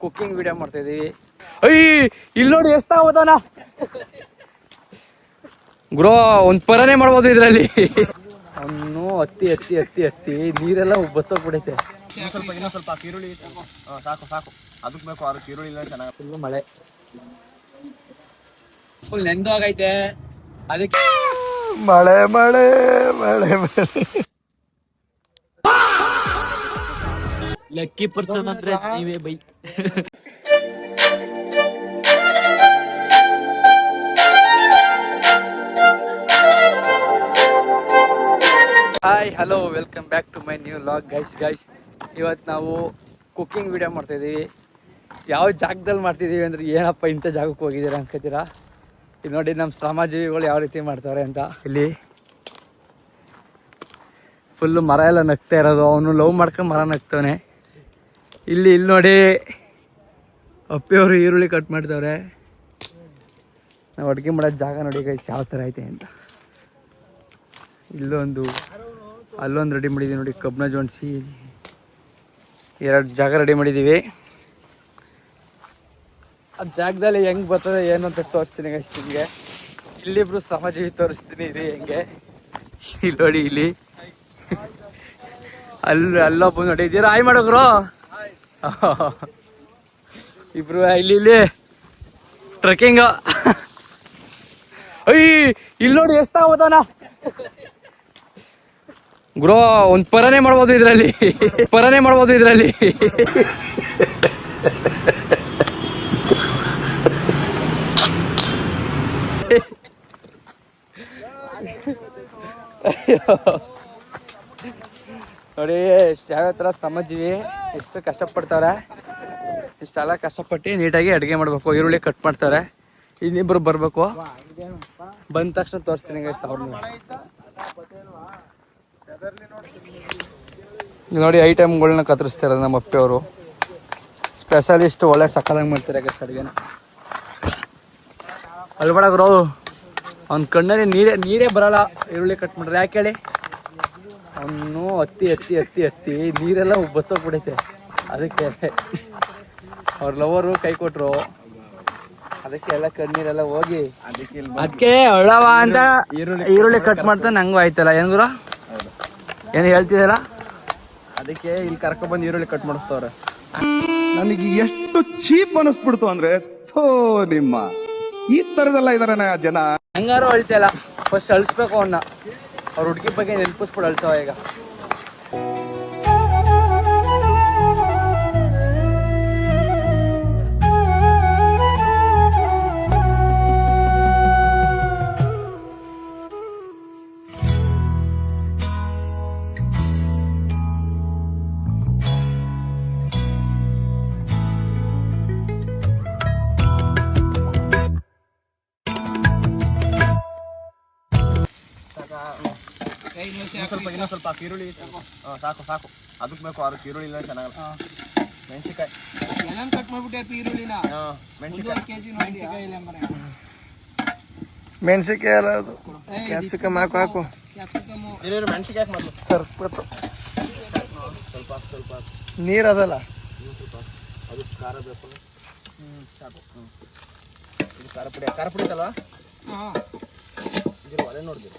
Cooking video ಮಾಡ್ತಾ ಇದೀವಿ. ಇಲ್ಲಿ ನೋಡಿ ಎಷ್ಟಾಗೋದನ ಗುರು, ಒಂದ್ ಪರನೇ ಮಾಡ್ಬೋದು ಇದ್ರಲ್ಲಿ. ಅವನು ಹತ್ತಿ ಹತ್ತಿ ಹತ್ತಿ ಹತ್ತಿ ನೀರೆಲ್ಲ ಬತ್ತೋಗ್ಬಿಡೈತೆ. ಇನ್ನೊಂದ್ ಸ್ವಲ್ಪ ಈರುಳ್ಳಿ ಸಾಕು ಸಾಕು, ಅದಕ್ಕೆ ಬೇಕು 6 ಈರುಳ್ಳಿ ಇಲ್ಲ ಚೆನ್ನಾಗಿ. ಫುಲ್ ಮಳೆ, ಫುಲ್ ನೆಂದೋಗೈತೆ. ಅದಕ್ಕೆ ಮಳೆ ಮಳೆ ಮಳೆ ಮಳೆ. ಲಕ್ಕಿ ಪರ್ಸನ್ ಅಂದ್ರೆ ನೀವೇ bye. Hi hello, welcome back to my new vlog. Guys ಇವತ್ತು ನಾವು ಕುಕ್ಕಿಂಗ್ ವಿಡಿಯೋ ಮಾಡ್ತಾಯಿದ್ದೀವಿ. ಯಾವ ಜಾಗದಲ್ಲಿ ಮಾಡ್ತಿದ್ದೀವಿ ಅಂದರೆ ಏನಪ್ಪ ಇಂಥ ಜಾಗಕ್ಕೆ ಹೋಗಿದ್ದೀರಾ ಅನ್ಕೋತೀರಾ. ಇದು ನೋಡಿ ನಮ್ಮ ಶ್ರಮಜೀವಿಗಳು ಯಾವ ರೀತಿ ಮಾಡ್ತಾರೆ ಅಂತ. ಇಲ್ಲಿ ಫುಲ್ಲು ಮರ ಎಲ್ಲ ನಗ್ತಾ ಇರೋದು, ಅವನು ಲವ್ ಮಾಡ್ಕೊಂಡು ಮರ ನಗ್ತವನೆ. ಇಲ್ಲಿ ನೋಡಿ ಅಪ್ಪಿಯವರು ಈರುಳ್ಳಿ ಕಟ್ ಮಾಡ್ತವ್ರೆ. ನಾವು ಅಡುಗೆ ಮಾಡೋದು ಜಾಗ ನೋಡಿ ಗೈಸ್ ಯಾವ ಥರ ಐತೆ ಅಂತ. ಇಲ್ಲೊಂದು ಅಲ್ಲೊಂದು ರೆಡಿ ಮಾಡಿದ್ದೀವಿ ನೋಡಿ, ಕಬ್ಬನ ಜೋಡಿಸಿ 2 ಜಾಗ ರೆಡಿ ಮಾಡಿದ್ದೀವಿ. ಆ ಜಾಗದಲ್ಲಿ ಹೆಂಗೆ ಬರ್ತದೆ ಏನು ಅಂತ ತೋರಿಸ್ತೀನಿ ಗೈಸ್ ನಿಮಗೆ. ಇಲ್ಲಿಬ್ರು ಶ್ರಮಜೀವಿ ತೋರಿಸ್ತೀನಿ ಇರಿ ಹೆಂಗೆ. ಇಲ್ಲಿ ನೋಡಿ, ಇಲ್ಲಿ ಅಲ್ಲೊಬ್ಬ ನೋಡಿ ಇದ್ದೀರಾ, ಆಯ್ ಮಾಡೋಗ್ರು ಇಬ್ರು ಇಲ್ಲಿ ಟ್ರೆಕ್ಕಿಂಗ್. ಇಲ್ಲಿ ನೋಡಿ ಎಷ್ಟಾಗೋದನ ಗುರು, ಒಂದ್ ಪರನೇ ಮಾಡ್ಬೋದು ಇದ್ರಲ್ಲಿ. ನೋಡಿ ಯಾವ ಥರ ಶ್ರಮಜೀವಿ ಎಷ್ಟು ಕಷ್ಟಪಡ್ತಾರೆ. ಇಷ್ಟೆಲ್ಲ ಕಷ್ಟಪಟ್ಟು ನೀಟಾಗಿ ಅಡುಗೆ ಮಾಡ್ಬೇಕು. ಈರುಳ್ಳಿ ಕಟ್ ಮಾಡ್ತಾರೆ. ಇನ್ನಿಬ್ರು ಬರ್ಬೇಕು, ಬಂದ ತಕ್ಷಣ ತೋರಿಸ್ತೀನಿ ಗೈಸ್ ಅವ್ರನ್ನ. ನೋಡಿ ಐಟಮ್ಗಳನ್ನ ಕತ್ತರಿಸ್ತಾರೆ ನಮ್ಮ ಅಪ್ಪಿಯವರು. ಸ್ಪೆಷಲಿಸ್ಟ್, ಒಳ್ಳೆ ಸಕ್ಕದಾಗಿ ಮಾಡ್ತಾರೆ ಗೈಸ್ ಅಡುಗೆನ. ಅಲ್ಬಡಗ್ರು, ಅವ್ನ ಕಣ್ಣಲ್ಲಿ ನೀರೇ ಬರಲ್ಲ ಈರುಳ್ಳಿ ಕಟ್ ಮಾಡ್ರೆ. ಯಾಕೆ ಹೇಳಿ, ಅವನು ಹತ್ತಿ ಹತ್ತಿ ಹತ್ತಿ ಹತ್ತಿ ನೀರೆಲ್ಲ ಬತ್ತೋಗ್ಬಿಡೈತೆ. ಅದಕ್ಕೆ ಅವ್ರ ಲವರು ಕೈ ಕೊಟ್ರು, ಅದಕ್ಕೆ ಎಲ್ಲ ಕಣ್ಣೀರೆಲ್ಲ ಹೋಗಿ ಅದಕ್ಕೆ ಒಳ್ಳವ ಅಂತ ಈರುಳ್ಳಿ ಕಟ್ ಮಾಡ್ತಾ ನಂಗೂ ಆಯ್ತಲ್ಲ. ಏನ್ ಗುರು, ಏನು ಹೇಳ್ತಿದ್ದಲ್ಲ, ಅದಕ್ಕೆ ಇಲ್ಲಿ ಕರ್ಕೊಂಡ್ಬಂದು ಈರುಳ್ಳಿ ಕಟ್ ಮಾಡಿಸ್ತವ್ರೆ. ನನಗೆ ಎಷ್ಟು ಚೀಪ್ ಅನಿಸ್ಬಿಡ್ತು ಅಂದ್ರೆ, ಥೋ ನಿಮ್ಮ ಈ ತರದೆಲ್ಲ ಇದಾರೆ ಜನ. ಹಂಗಾರು ಅಳ್ತಿಲ್ಲ, ಫಸ್ಟ್ ಅಳಿಸ್ಬೇಕು ಅವನ್ನ. ಅವ್ರ ಹುಡುಗಿ ಬಗ್ಗೆ ನೆನಪಿಸ್ಬಿಡು ಅಳ್ಸವ ಈಗ. ಇನ್ನೊಂದ್ ಸ್ವಲ್ಪ ಈರುಳ್ಳಿ ಸಾಕು ಸಾಕು, ಅದಕ್ಕೆ ಬೇಕು 6 ಈರುಳ್ಳಿ ಇಲ್ಲ ಚೆನ್ನಾಗಲ್ಲ. ಮೆಣಸಿಕಾಯಿ ಕಟ್ ಮಾಡ್ಬಿಟ್ಟೆ ಈರುಳ್ಳಿನ. ಮೆಣಸಿಕಾಯಿ ಅಲ್ಲ ಅದು, ಕ್ಯಾಪ್ಸಿಕಮ್ ಹಾಕು. ಮೆಣಸಿಕಾಯಿ ಹಾಕಿ ಸ್ವಲ್ಪ ಸ್ವಲ್ಪ ನೀರು ಅದಲ್ಲ, ಅದು ಖಾರ ಬೇಕು. ಸಾಕು. ಇದು ಖಾರ ಪುಡಿ ಅಲ್ವಾ? ಇದು ಒಲೆ ನೋಡಿದ್ರು.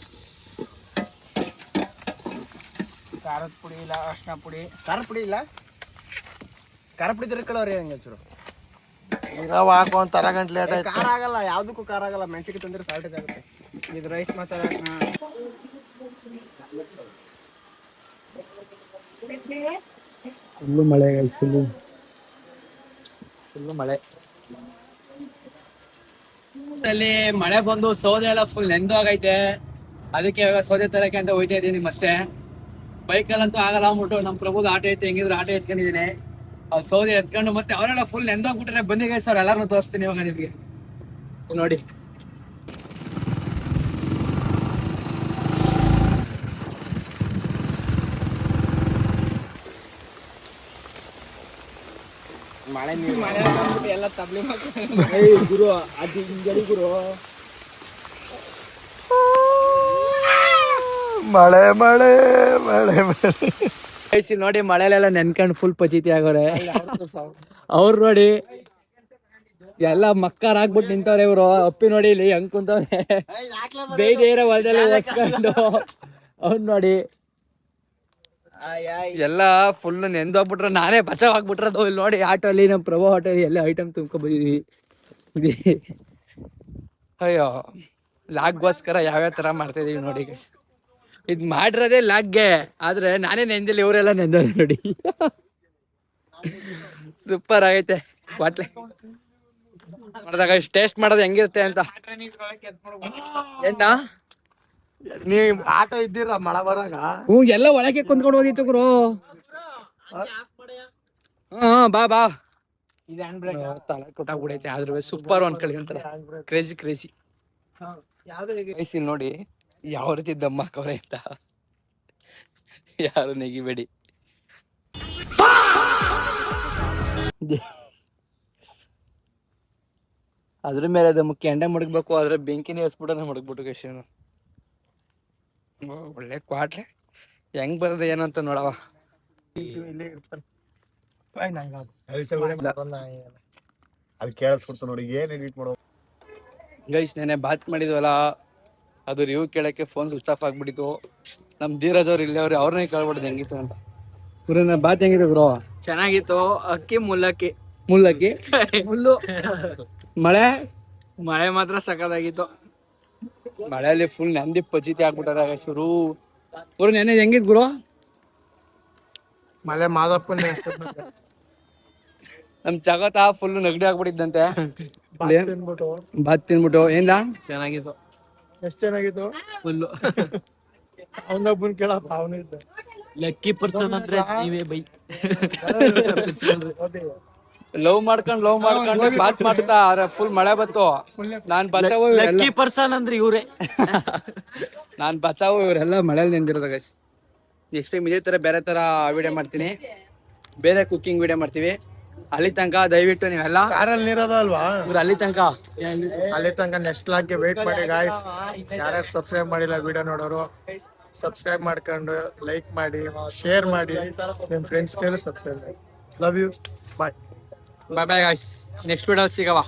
ಖಾರದ ಪುಡಿ ಇಲ್ಲ, ಅರ್ಶಿನ ಪುಡಿ. ಖಾರ ಪುಡಿ ಇಲ್ಲ, ಖಾರ ಪುಡಿ ತಿರ್ಕೊಳ್ಳೋರಿ ಹಂಗೆ ಚೂರು ನಾವು ಹಾಕೋ ಒಂದು ತರ ಗಂಟೆ ಲೇಟ್ ಆಯ್ತು. ಖಾರ ಆಗಲ್ಲ, ಯಾವುದಕ್ಕೂ ಖಾರ ಆಗಲ್ಲ. ಮೆಣಸಿಗೆ ತಂದ್ರೆ ಸಾಲ್ಟೇಜ್ ಆಗುತ್ತೆ. ಇದು ರೈಸ್ ಮಸಾಲೆ. ಫುಲ್ಲು ಮಳೆ ಗೈಸ್, ಫುಲ್ಲು ಮಳೆ. ಅಲ್ಲಿ ಮಳೆ ಬಂದು ಸೌದೆ ಎಲ್ಲ ಫುಲ್ ನೆಂದೋಗೈತೆ. ಅದಕ್ಕೆ ಇವಾಗ ಸೌದೆ ತರಕ್ಕೆ ಅಂತ ಹೋಯ್ತಾ ಇದ್ದೀನಿ. ಮತ್ತೆ ಬೈಕಲ್ಲಂತೂ ಆಗಲ್ಲ ಅಂದ್ಬಿಟ್ಟು ನಮ್ಮ ಪ್ರಭುದ ಆಟೋ ಐತೆ, ಹೆಂಗಿದ್ರು ಆಟೋ ಎತ್ಕೊಂಡಿದ್ದೀನಿ. ಅದು ಸೌದೆ ಎತ್ಕೊಂಡು ಮತ್ತೆ ಅವರೆಲ್ಲ ಫುಲ್ ನೆಂದೋಗ್ಬಿಟ್ರೆ ಬನ್ನಿ ಗೈಸ್, ಅವ್ರು ಎಲ್ಲಾರನ್ನೂ ತೋರಿಸ್ತೀನಿ ಇವಾಗ ನಿಮಗೆ. ನೋಡಿ ಮಳೆ ನೀರು ಎಲ್ಲ ತಬ್ಲಿ ಗುರು, ಅದು ಹಿಂಗಡಿ ಗುರು. ಮಳೆ ಮಳೆ ಮಳೆ ಮಳೆ ನೋಡಿ, ಮಳೆಲೆಲ್ಲ ನೆನ್ಕೊಂಡು ಫುಲ್ ಪಚೀತಿ ಆಗೋರೆ. ಅವ್ರು ನೋಡಿ ಎಲ್ಲ ಮಕ್ಕಾರ್ ಹಾಕ್ಬಿಟ್ಟು ನಿಂತವ್ರೆ ಇವ್ರು. ಅಪ್ಪಿ ನೋಡಿ ಇಲ್ಲಿ ಹೆಂಗ್ ಕುಂತವ್ರೆ ಬೇಯ್ದೇರ ಹೊಲದಲ್ಲಿ ಒಸ್ಕೊಂಡು. ಅವ್ನ್ ನೋಡಿ ಎಲ್ಲ ಫುಲ್ ನೆಂದೋಗ್ಬಿಟ್ರೆ ನಾನೇ ಬಚಾವ್ ಆಗ್ಬಿಟ್ರದು. ಇಲ್ಲಿ ನೋಡಿ ಆಟೋಲಿ ನಮ್ಮ ಪ್ರಭಾ ಹೋಟೆಲ್ ಎಲ್ಲ ಐಟಮ್ ತುಂಬ್ಕೊಂಡ್ ಬಂದಿದೀವಿ. ಅಯ್ಯೋ ಲಾಗ್ಗೋಸ್ಕರ ಯಾವ್ಯಾವ ತರ ಮಾಡ್ತಾ ಇದೀವಿ ನೋಡಿ. ಇದ್ ಮಾಡಿರೋದೇ ಲಾಗ್ಗೆ, ಆದ್ರೆ ನಾನೇ ನೆಂದಿಲ್ಲ, ಇವರೆಲ್ಲ ನೆಂದವ್ರೆ ನೋಡಿ. ಸೂಪರ್ ಆಗೈತೆ ಬಾಟ್ಲೆ ಮಾಡಿದಾಗ. ಟೇಸ್ಟ್ ಮಾಡೋದು ಹೆಂಗಿರುತ್ತೆ ಅಂತ. ಏನ ನೀವ್ ಆಟ ಇದ್ದೀರ ಮಳೆ ಬರಾಗ ಎಲ್ಲ ಒಳಗೆ ಕುಂತ್ಕೊಂಡು ಹೋದಿತ್ತು ಗುರು. ಬಾ ಬಾ ತಲೆ ಕೊಟ್ಟಾಗ್ಬಿಡೈತೆ. ಆದ್ರೂ ಸೂಪರ್ ಅನ್ಕೊಳ್ಳಿ ಅಂತಾರೆ. ಕ್ರೇಜಿ ಕ್ರೇಜಿ ನೋಡಿ ಯಾವ ರೀತಿ ದಮ್ಮ ಹಾಕವ್ರೆ ಅಂತ. ಯಾರು ನೆಗಿಬೇಡಿ. ಅದ್ರ ಮೇಲೆ ಅದು ಮುಖ್ಯ ಎಂಡೆ ಮಡಗ್ಬೇಕು. ಆದ್ರೆ ಬೆಂಕಿನೇ ಹಸ್ಬಿಟ್ಟು ಮಡಗ್ಬಿಟ್ಟು ಕೃಷ್ಣನು. ಒಳ್ಳೆ ಕ್ವಾಟ್ಲೆ ಹೆಂಗ್ ಬರೋದು ಏನು ಅಂತ ನೋಡವ. ಇಲ್ಲೇ ಇರ್ತಾರೆ ಅಲ್ಲಿ ಕೇಳಿಸ್ಬಿಡ್ತು ನೋಡಿ. ಏನ್ ಎಡಿಟ್ ಮಾಡೋ ಗೈಸ್, ನೆನೆ ಬಾತ್ ಮಾಡಿದ್ವಲ್ಲ, ಅದು ರಿವ್ಯೂ ಕೇಳಕ್ಕೆ ಫೋನ್ ಸ್ವಿಚ್ ಆಫ್ ಆಗ್ಬಿಟ್ಟಿತ್ತು. ನಮ್ ಧೀರಜ್ ಅವ್ರು ಇಲ್ಲೇ ಅವ್ರು, ಅವ್ರನ್ನೇ ಕೇಳ್ಬಿಡ್ದು ಹೆಂಗಿತ್ತು ಅಂತ. ಗುರುನ ಬಾತ್ ಹೆಂಗಿತ್ತು ಗುರು? ಚೆನ್ನಾಗಿತ್ತು. ಅಕ್ಕಿ ಮುಲ್ಲಕ್ಕಿ ಮುಲ್ಲಕ್ಕಿ ಮುಳ್ಳು. ಮಳೆ ಮಳೆ ಮಾತ್ರ ಸಖತ್ತಾಗಿತ್ತು. ಮಳೆಯಲ್ಲಿ ಫುಲ್ ನಂದಿ ಪಚಿತಿ ಆಗ್ಬಿಟ್ಟಾರ ಶುರು. ಗುರು ನೆನೆ ಹೆಂಗಿತ್ ಗುರು? ಮಳೆ ಮಾದಪ್ಪನ ನಮ್ ಜಗತ್ತ ಫುಲ್ ನೆಗಡಿ ಆಗ್ಬಿಟ್ಟಿದ್ದಂತೆ. ಬಾತ್ ತಿನ್ಬಿಟ್ಟು ಏನ ಚೆನ್ನಾಗಿತ್ತು. ಎಷ್ಟ್ ಚೆನ್ನಾಗಿತ್ತು ಫುಲ್ಲು. ಅವನೊಬ್ಬನ್ ಕೇಳಪ್ಪ, ಅವನಿದ್ದ ಲಕ್ಕಿ ಪರ್ಸನ್ ಅಂದ್ರೆ ನೀವೇ ಬೈ. ಲವ್ ಮಾಡ್ಕೊಂಡು ಬಾತ್ ಮಾಡಿಸ್ತಾ ಫುಲ್ ಮಳೆ ಬತ್ತು. ನಾನ್ ಬಚಾವು ಲಕ್ಕಿ ಪರ್ಸನ್ ಅಂದ್ರೆ ಇವ್ರೆ. ನಾನ್ ಬಚಾವು ಇವರೆಲ್ಲ ಮಳೆಯಲ್ಲಿ ನೆಂದಿರೋದಾಗ. ನೆಕ್ಸ್ಟ್ ಟೈಮ್ ಇದೇ ತರ ಬೇರೆ ತರ ವಿಡಿಯೋ ಮಾಡ್ತೀನಿ, ಬೇರೆ ಕುಕಿಂಗ್ ವಿಡಿಯೋ ಮಾಡ್ತೀವಿ. ಅಲ್ಲಿ ತನಕ ದಯವಿಟ್ಟು ನೀವೆಲ್ಲ ಕಾರಲ್ಲಿ ನೀರದ ಅಲ್ವಾ ಇವ್ರು ಅಲ್ಲಿ ತನಕ ನೆಕ್ಸ್ಟ್ ಲಾಗ್ಗೆ ವೇಟ್ ಮಾಡಿ ಗಾಯ್ಸ್. ಯಾರ್ಯಾರು ಸಬ್ಸ್ಕ್ರೈಬ್ ಮಾಡಿಲ್ಲ ವಿಡಿಯೋ ನೋಡೋರು ಸಬ್ಸ್ಕ್ರೈಬ್ ಮಾಡ್ಕೊಂಡು ಲೈಕ್ ಮಾಡಿ, ಶೇರ್ ಮಾಡಿ, ನಿಮ್ ಫ್ರೆಂಡ್ಸ್ ಕೈಲಿ ಸಬ್ಸ್ಕ್ರೈಬ್ ಮಾಡಿ. Love you. Bye bye guys. Next video ಸಿಗವ.